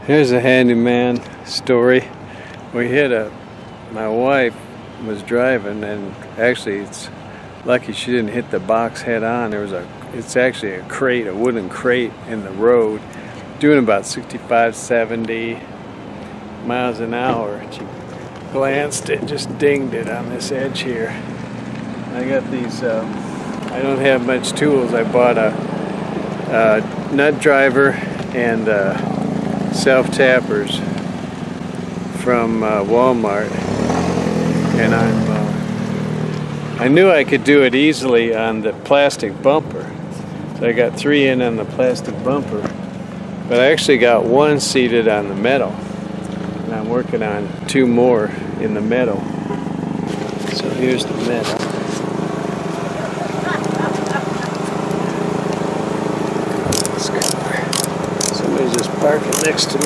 Here's a handyman story. My wife was driving, and actually it's lucky she didn't hit the box head on. It's actually a crate, a wooden crate in the road, doing about 65, 70 miles an hour. She glanced it, just dinged it on this edge here. I got these, I don't have much tools. I bought a nut driver and self-tappers from Walmart, and I knew I could do it easily on the plastic bumper, so I got 3 in on the plastic bumper, but I actually got 1 seated on the metal, and I'm working on 2 more in the metal. So here's the metal. Somebody's just parking next to me.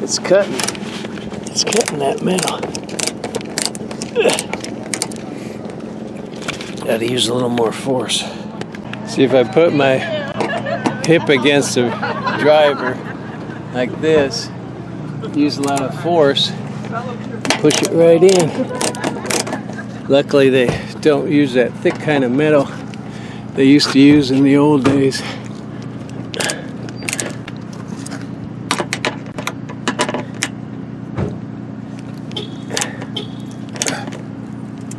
It's cutting that metal. Gotta use a little more force. See, if I put my hip against the driver like this, use a lot of force, push it right in. Luckily they don't use that thick kind of metal they used to use in the old days.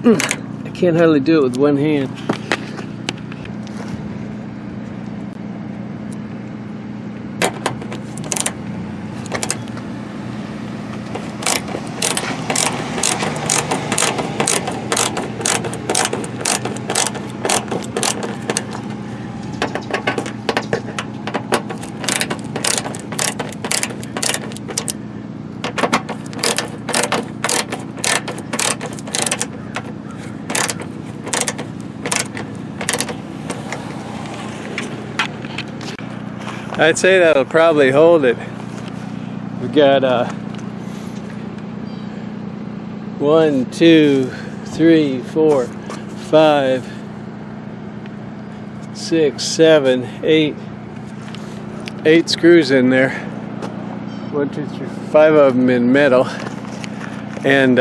I can't hardly do it with one hand. I'd say that'll probably hold it. We got 1, 2, 3, 4, 5, 6, 7, 8 screws in there. 1, 2, 3, 5 of them in metal. And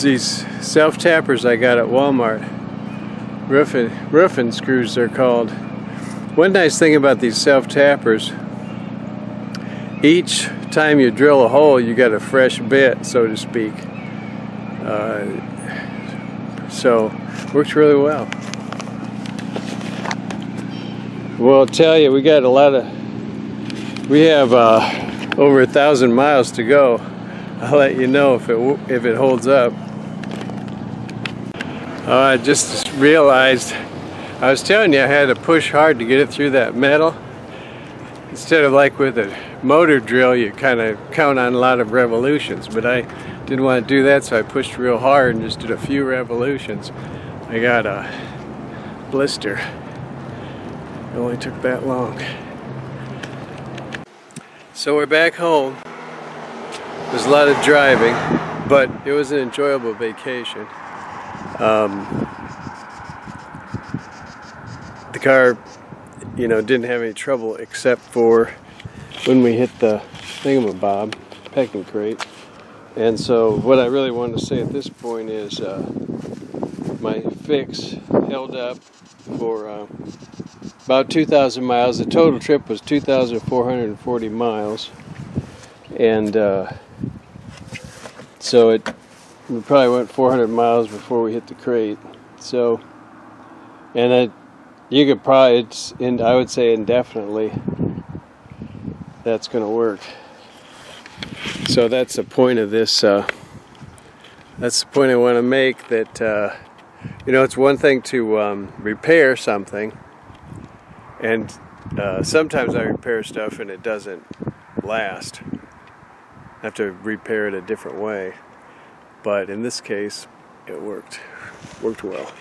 these self-tappers I got at Walmart, roofing screws they're called. One nice thing about these self-tappers, each time you drill a hole you got a fresh bit, so to speak. So works really well. Well, I'll tell you, we have over 1,000 miles to go. I'll let you know if it holds up. I just realized, I was telling you I had to push hard to get it through that metal. Instead of like with a motor drill, you kind of count on a lot of revolutions, but I didn't want to do that, so I pushed real hard and just did a few revolutions. I got a blister. It only took that long. So we're back home. There's a lot of driving, but it was an enjoyable vacation. The car, didn't have any trouble except for when we hit the thingamabob, packing crate. And so what I really wanted to say at this point is my fix held up for about 2,000 miles. The total trip was 2,440 miles. And so we probably went 400 miles before we hit the crate. So, and you could probably, I would say indefinitely, that's going to work. So that's the point of this, that's the point I want to make, that, it's one thing to repair something, and sometimes I repair stuff and it doesn't last. I have to repair it a different way. But in this case, it worked well.